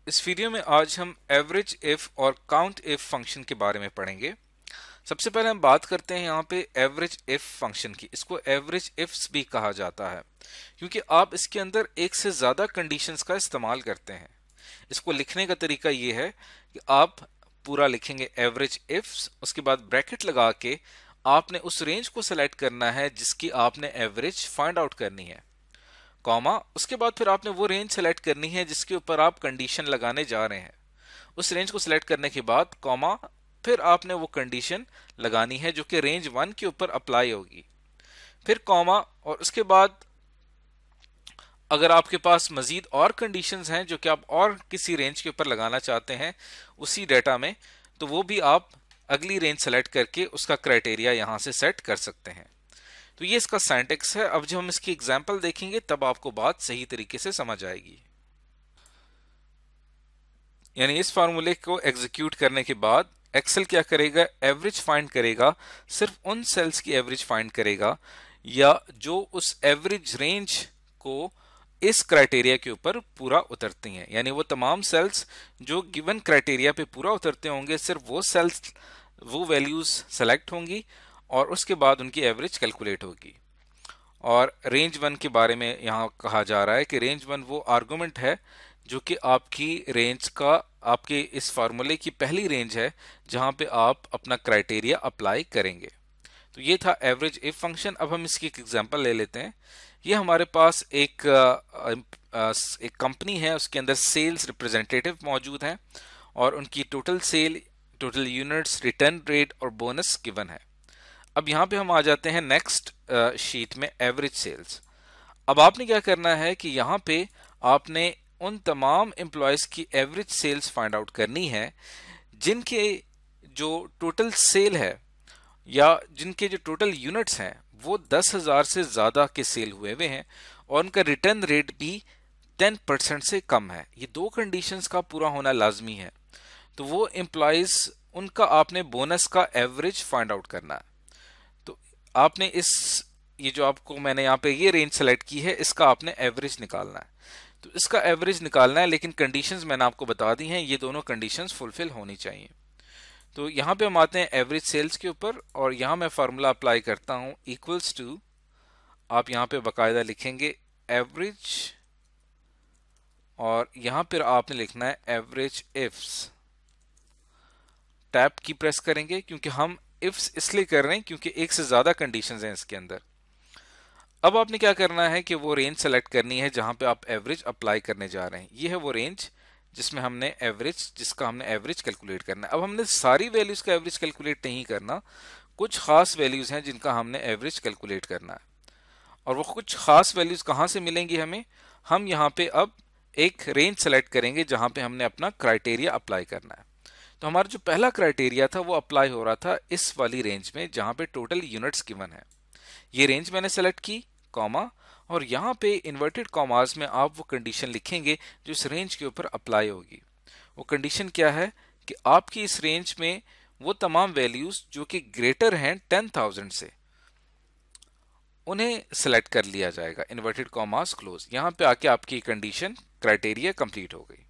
इस वीडियो में आज हम एवरेज इफ और काउंट इफ फंक्शन के बारे में पढ़ेंगे। सबसे पहले हम बात करते हैं यहाँ पे एवरेज इफ फंक्शन की। इसको एवरेज इफ्स भी कहा जाता है क्योंकि आप इसके अंदर एक से ज्यादा कंडीशंस का इस्तेमाल करते हैं। इसको लिखने का तरीका ये है कि आप पूरा लिखेंगे एवरेज इफ्स, उसके बाद ब्रैकेट लगा के आपने उस रेंज को सिलेक्ट करना है जिसकी आपने एवरेज फाइंड आउट करनी है, कॉमा, उसके बाद फिर आपने वो रेंज सेलेक्ट करनी है जिसके ऊपर आप कंडीशन लगाने जा रहे हैं। उस रेंज को सिलेक्ट करने के बाद कॉमा, फिर आपने वो कंडीशन लगानी है जो कि रेंज 1 के ऊपर अप्लाई होगी, फिर कॉमा, और उसके बाद अगर आपके पास मजीद और कंडीशंस हैं जो कि आप और किसी रेंज के ऊपर लगाना चाहते हैं उसी डेटा में, तो वो भी आप अगली रेंज सेलेक्ट करके उसका क्राइटेरिया यहां से सेट कर सकते हैं। तो ये इसका सिंटैक्स है। अब जब हम इसकी एग्जांपल देखेंगे तब आपको बात सही तरीके से समझ आएगी। यानी इस फार्मूले को एग्जीक्यूट करने के बाद एक्सेल क्या करेगा, एवरेज फाइंड करेगा, सिर्फ उन सेल्स की एवरेज फाइंड करेगा या जो उस एवरेज रेंज को इस क्राइटेरिया के ऊपर पूरा उतरती हैं। यानी वो तमाम सेल्स जो गिवन क्राइटेरिया पे पूरा उतरते होंगे, सिर्फ वो सेल्स, वो वैल्यूज सेलेक्ट होंगी और उसके बाद उनकी एवरेज कैलकुलेट होगी। और रेंज 1 के बारे में यहाँ कहा जा रहा है कि रेंज 1 वो आर्गुमेंट है जो कि आपकी रेंज का, आपके इस फार्मूले की पहली रेंज है जहां पे आप अपना क्राइटेरिया अप्लाई करेंगे। तो ये था एवरेज इफ फंक्शन। अब हम इसकी एक एग्जांपल ले लेते हैं। ये हमारे पास एक कंपनी है, उसके अंदर सेल्स रिप्रेजेंटेटिव मौजूद हैं और उनकी total sale, total units, return rate और बोनस गिवन है। अब यहाँ पे हम आ जाते हैं नेक्स्ट शीट में, एवरेज सेल्स। अब आपने क्या करना है कि यहाँ पे आपने उन तमाम एम्प्लॉयज की एवरेज सेल्स फाइंड आउट करनी है जिनके जो टोटल सेल है या जिनके जो टोटल यूनिट्स हैं वो 10,000 से ज्यादा के सेल हुए हैं और उनका रिटर्न रेट भी 10% से कम है। ये दो कंडीशंस का पूरा होना लाजमी है। तो वो एम्प्लॉयज, उनका आपने बोनस का एवरेज फाइंड आउट करना है। तो आपने ये जो आपको मैंने यहाँ पे ये रेंज सेलेक्ट की है, इसका आपने एवरेज निकालना है। तो इसका एवरेज निकालना है, लेकिन कंडीशंस मैंने आपको बता दी हैं, ये दोनों कंडीशंस फुलफिल होनी चाहिए। तो यहाँ पे हम आते हैं एवरेज सेल्स के ऊपर और यहाँ मैं फार्मूला अप्लाई करता हूँ, इक्वल्स टू, आप यहाँ पे बाकायदा लिखेंगे एवरेज और यहाँ पर आपने लिखना है एवरेज इफ्स। टैब की प्रेस करेंगे क्योंकि हम इफ्स इसलिए कर रहे हैं क्योंकि एक से ज्यादा कंडीशंस हैं इसके अंदर। अब आपने क्या करना है कि वो रेंज सेलेक्ट करनी है जहां पे आप एवरेज अप्लाई करने जा रहे हैं। ये है वो रेंज जिसमें हमने एवरेज, जिसका हमने एवरेज कैलकुलेट करना है। अब हमने सारी वैल्यूज का एवरेज कैलकुलेट नहीं करना, कुछ खास वैल्यूज हैं जिनका हमने एवरेज कैलकुलेट करना है। और वो कुछ खास वैल्यूज कहां से मिलेंगी हमें, हम यहाँ पे अब एक रेंज सेलेक्ट करेंगे जहां पे हमने अपना क्राइटेरिया अप्लाई करना है। तो हमारा जो पहला क्राइटेरिया था वो अप्लाई हो रहा था इस वाली रेंज में जहां पे टोटल यूनिट्स गिवन है। ये रेंज मैंने सेलेक्ट की, कॉमा, और यहाँ पे इन्वर्टेड कॉमास में आप वो कंडीशन लिखेंगे जो इस रेंज के ऊपर अप्लाई होगी। वो कंडीशन क्या है कि आपकी इस रेंज में वो तमाम वैल्यूज जो कि ग्रेटर हैं 10,000 से, उन्हें सेलेक्ट कर लिया जाएगा, इन्वर्टेड कॉमास क्लोज। यहाँ पे आके आपकी कंडीशन, क्राइटेरिया कंप्लीट हो गई।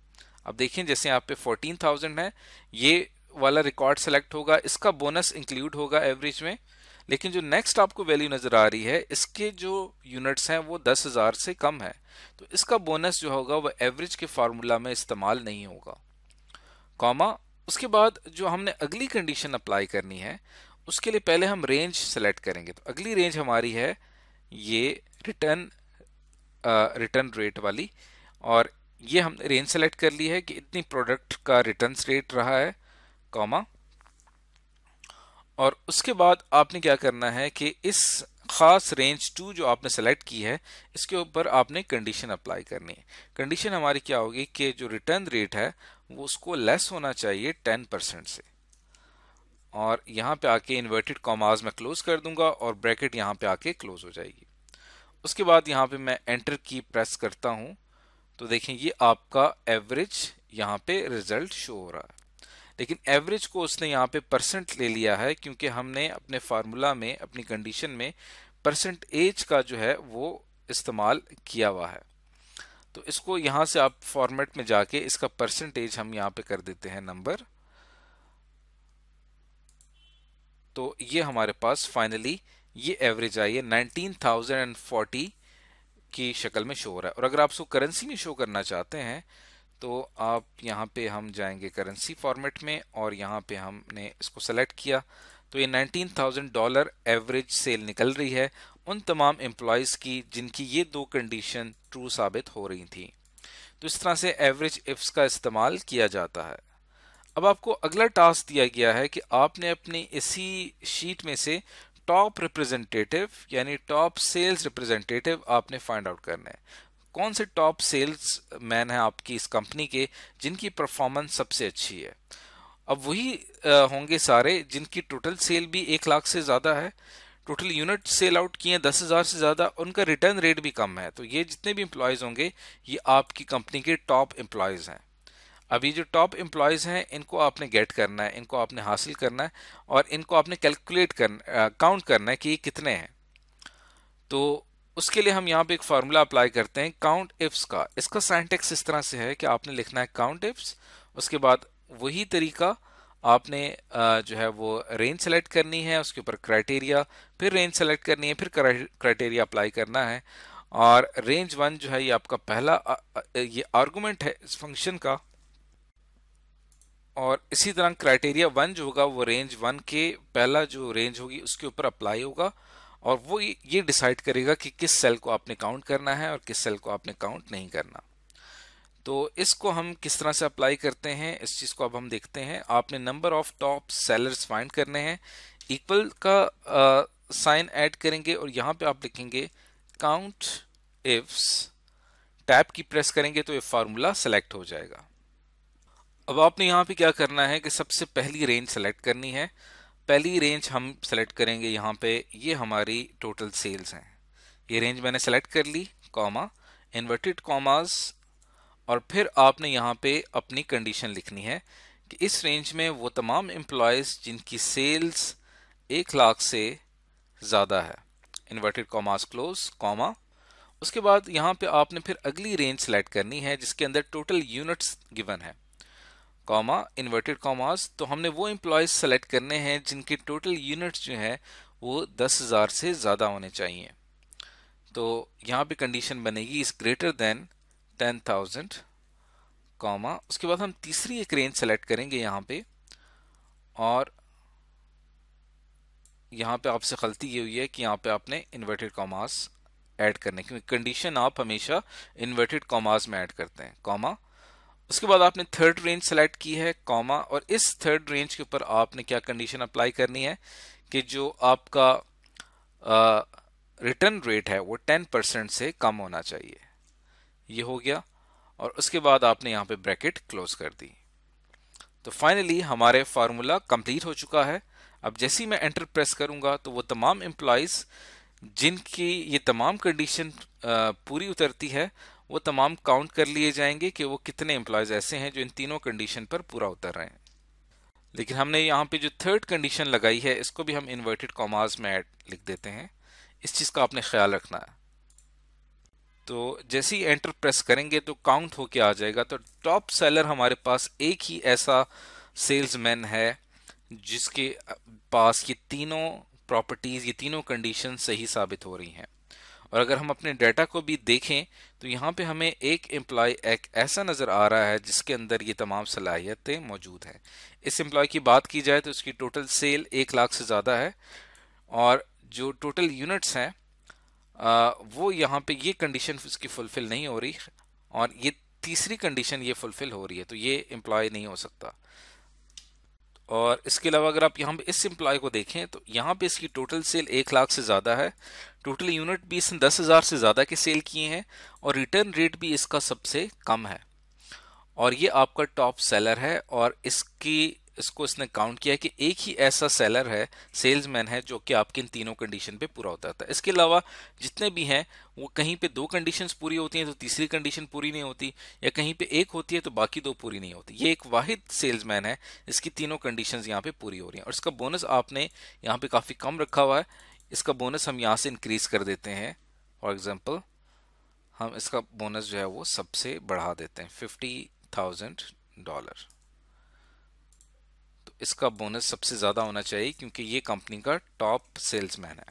अब देखिए जैसे यहाँ पे 14,000 है, ये वाला रिकॉर्ड सेलेक्ट होगा, इसका बोनस इंक्लूड होगा एवरेज में, लेकिन जो नेक्स्ट आपको वैल्यू नजर आ रही है इसके जो यूनिट्स हैं वो 10,000 से कम है, तो इसका बोनस जो होगा वो एवरेज के फार्मूला में इस्तेमाल नहीं होगा, कॉमा। उसके बाद जो हमने अगली कंडीशन अप्लाई करनी है उसके लिए पहले हम रेंज सेलेक्ट करेंगे। तो अगली रेंज हमारी है ये रिटर्न रेट वाली, और ये हमने रेंज सेलेक्ट कर ली है कि इतनी प्रोडक्ट का रिटर्न रेट रहा है, कॉमा। और उसके बाद आपने क्या करना है कि इस खास रेंज 2 जो आपने सेलेक्ट की है इसके ऊपर आपने कंडीशन अप्लाई करनी है। कंडीशन हमारी क्या होगी कि जो रिटर्न रेट है वो उसको लेस होना चाहिए 10% से, और यहाँ पे आके इन्वर्टेड कॉमास में क्लोज कर दूंगा और ब्रैकेट यहाँ पे आके क्लोज हो जाएगी। उसके बाद यहाँ पे मैं एंटर की प्रेस करता हूँ तो देखें ये आपका एवरेज यहाँ पे रिजल्ट शो हो रहा है, लेकिन एवरेज को उसने यहाँ पे परसेंट ले लिया है क्योंकि हमने अपने फार्मूला में, अपनी कंडीशन में परसेंटेज का जो है वो इस्तेमाल किया हुआ है। तो इसको यहाँ से आप फॉर्मेट में जाके इसका परसेंटेज हम यहाँ पे कर देते हैं नंबर। तो ये हमारे पास फाइनली ये एवरेज आई है 19,040 की शक्ल में शो हो रहा है। और अगर आप इसको करेंसी में शो करना चाहते हैं तो आप यहाँ पे हम जाएंगे करेंसी फॉर्मेट में और यहाँ पे हमने इसको सेलेक्ट किया तो ये $19,000 एवरेज सेल निकल रही है उन तमाम एम्प्लॉयज़ की जिनकी ये दो कंडीशन ट्रू साबित हो रही थी। तो इस तरह से एवरेज इफ्स का इस्तेमाल किया जाता है। अब आपको अगला टास्क दिया गया है कि आपने अपनी इसी शीट में से टॉप रिप्रेजेंटेटिव यानी टॉप सेल्स रिप्रेजेंटेटिव आपने फाइंड आउट करना है। कौन से टॉप सेल्स मैन हैं आपकी इस कंपनी के जिनकी परफॉर्मेंस सबसे अच्छी है। अब वही होंगे सारे जिनकी टोटल सेल भी 1 लाख से ज़्यादा है, टोटल यूनिट सेल आउट किए हैं 10,000 से ज़्यादा, उनका रिटर्न रेट भी कम है। तो ये जितने भी एम्प्लॉयज़ होंगे ये आपकी कंपनी के टॉप एम्प्लॉयज़ हैं। अब ये जो टॉप एम्प्लॉयज़ हैं इनको आपने गेट करना है, इनको आपने हासिल करना है और इनको आपने कैलकुलेट करना काउंट करना है कि ये कितने हैं। तो उसके लिए हम यहाँ पे एक फार्मूला अप्लाई करते हैं काउंट इफ्स का। इसका सिंटैक्स इस तरह से है कि आपने लिखना है काउंट इफ्स, उसके बाद वही तरीका आपने जो है वो रेंज सेलेक्ट करनी है, उसके ऊपर क्राइटेरिया, फिर रेंज सेलेक्ट करनी है, फिर क्राइटेरिया अप्लाई करना है। और रेंज 1 जो है ये आपका पहला ये आर्गुमेंट है इस फंक्शन का, और इसी तरह क्राइटेरिया 1 जो होगा वो रेंज 1 के पहला जो रेंज होगी उसके ऊपर अप्लाई होगा और वो ये डिसाइड करेगा कि किस सेल को आपने काउंट करना है और किस सेल को आपने काउंट नहीं करना। तो इसको हम किस तरह से अप्लाई करते हैं इस चीज़ को अब हम देखते हैं। आपने number of top sellers find करने हैं, इक्वल का साइन ऐड करेंगे और यहाँ पे आप लिखेंगे काउंट इफ्स, टैब की प्रेस करेंगे तो ये फार्मूला सेलेक्ट हो जाएगा। अब आपने यहाँ पे क्या करना है कि सबसे पहली रेंज सेलेक्ट करनी है। पहली रेंज हम सेलेक्ट करेंगे यहाँ पे, ये हमारी टोटल सेल्स हैं। ये रेंज मैंने सेलेक्ट कर ली, कॉमा, इन्वर्टेड कॉमास, और फिर आपने यहाँ पे अपनी कंडीशन लिखनी है कि इस रेंज में वो तमाम एम्प्लॉयज़ जिनकी सेल्स 1 लाख से ज़्यादा है, इन्वर्टेड कॉमास क्लोज, कॉमा। उसके बाद यहाँ पे आपने फिर अगली रेंज सेलेक्ट करनी है जिसके अंदर टोटल यूनिट्स गिवन है, कॉमा, इन्वर्टेड कॉमास। तो हमने वो एम्प्लॉयज़ सेलेक्ट करने हैं जिनके टोटल यूनिट्स जो है वो 10,000 से ज़्यादा होने चाहिए। तो यहाँ पे कंडीशन बनेगी इज ग्रेटर देन 10,000, कॉमा। उसके बाद हम तीसरी एक रेंज सेलेक्ट करेंगे यहाँ पे, और यहाँ पे आपसे गलती ये हुई है कि यहाँ पे आपने इन्वर्टेड कॉमास ऐड करने, क्योंकि कंडीशन आप हमेशा इन्वर्टेड कॉमास में ऐड करते हैं, कॉमा। उसके बाद आपने थर्ड रेंज सेलेक्ट की है, कॉमा, और इस थर्ड रेंज के ऊपर आपने क्या कंडीशन अप्लाई करनी है कि जो आपका रिटर्न रेट है वो 10% से कम होना चाहिए। ये हो गया और उसके बाद आपने यहाँ पे ब्रैकेट क्लोज कर दी। तो फाइनली हमारे फार्मूला कंप्लीट हो चुका है। अब जैसे ही मैं एंटर प्रेस करूंगा तो वो तमाम एम्प्लॉयज़ जिनकी ये तमाम कंडीशन पूरी उतरती है वो तमाम काउंट कर लिए जाएंगे कि वो कितने एम्प्लॉयज़ ऐसे हैं जो इन तीनों कंडीशन पर पूरा उतर रहे हैं। लेकिन हमने यहाँ पे जो थर्ड कंडीशन लगाई है इसको भी हम इन्वर्टेड कॉमास में लिख देते हैं, इस चीज़ का आपने ख्याल रखना है। तो जैसे ही एंटर प्रेस करेंगे तो काउंट होके आ जाएगा। तो टॉप सेलर हमारे पास एक ही ऐसा सेल्समैन है जिसके पास ये तीनों प्रॉपर्टीज, ये तीनों कंडीशन सही साबित हो रही हैं। और अगर हम अपने डाटा को भी देखें तो यहाँ पे हमें एक एम्प्लॉय एक ऐसा नज़र आ रहा है जिसके अंदर ये तमाम सलाहियतें मौजूद हैं। इस एम्प्लॉय की बात की जाए तो उसकी टोटल सेल 1 लाख से ज़्यादा है और जो टोटल यूनिट्स हैं वो यहाँ पे ये कंडीशन उसकी फुलफिल नहीं हो रही और ये तीसरी कंडीशन ये फुलफिल हो रही है, तो ये एम्प्लॉय नहीं हो सकता। और इसके अलावा अगर आप यहाँ पे इस एम्प्लॉय को देखें तो यहाँ पे इसकी टोटल सेल 1 लाख से ज़्यादा है, टोटल यूनिट भी इसने 10,000 से ज़्यादा के सेल किए हैं और रिटर्न रेट भी इसका सबसे कम है और ये आपका टॉप सेलर है। और इसको इसने काउंट किया कि एक ही ऐसा सेलर है, सेल्समैन है जो कि आपके इन तीनों कंडीशन पे पूरा होता था। इसके अलावा जितने भी हैं वो कहीं पे 2 कंडीशंस पूरी होती हैं तो तीसरी कंडीशन पूरी नहीं होती, या कहीं पे एक होती है तो बाकी 2 पूरी नहीं होती। ये एक वाहिद सेल्समैन है इसकी तीनों कंडीशंस यहाँ पे पूरी हो रही हैं। और इसका बोनस आपने यहाँ पे काफ़ी कम रखा हुआ है, इसका बोनस हम यहाँ से इंक्रीज कर देते हैं। फॉर एग्जाम्पल हम इसका बोनस जो है वो सबसे बढ़ा देते हैं $50,000। तो इसका बोनस सबसे ज़्यादा होना चाहिए क्योंकि ये कंपनी का टॉप सेल्समैन है।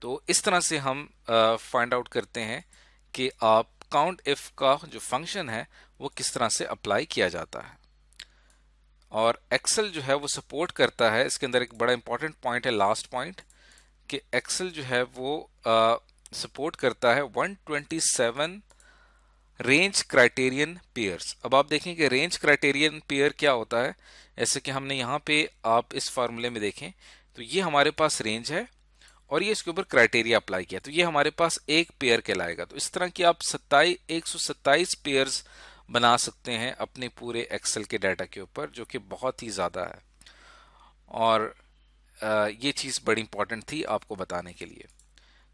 तो इस तरह से हम फाइंड आउट करते हैं कि आप काउंट इफ का जो फंक्शन है वो किस तरह से अप्लाई किया जाता है। और एक्सेल जो है वो सपोर्ट करता है, इसके अंदर एक बड़ा इंपॉर्टेंट पॉइंट है, लास्ट पॉइंट, कि एक्सेल जो है वो सपोर्ट करता है 127 रेंज क्राइटेरियन पेयर्स। अब आप देखें कि रेंज क्राइटेरियन पेयर क्या होता है। जैसे कि हमने यहाँ पे आप इस फार्मूले में देखें तो ये हमारे पास रेंज है और ये इसके ऊपर क्राइटेरिया अप्लाई किया तो ये हमारे पास एक पेयर कहलाएगा। तो इस तरह की आप 127 पेयर्स बना सकते हैं अपने पूरे एक्सेल के डाटा के ऊपर, जो कि बहुत ही ज़्यादा है। और ये चीज़ बड़ी इंपॉर्टेंट थी आपको बताने के लिए।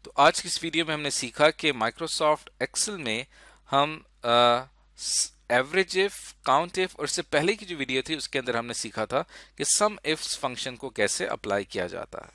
तो आज की इस वीडियो में हमने सीखा कि माइक्रोसॉफ्ट एक्सेल में हम एवरेज इफ, काउंट इफ और इससे पहले की जो वीडियो थी उसके अंदर हमने सीखा था कि सम इफ्स फंक्शन को कैसे अप्लाई किया जाता है।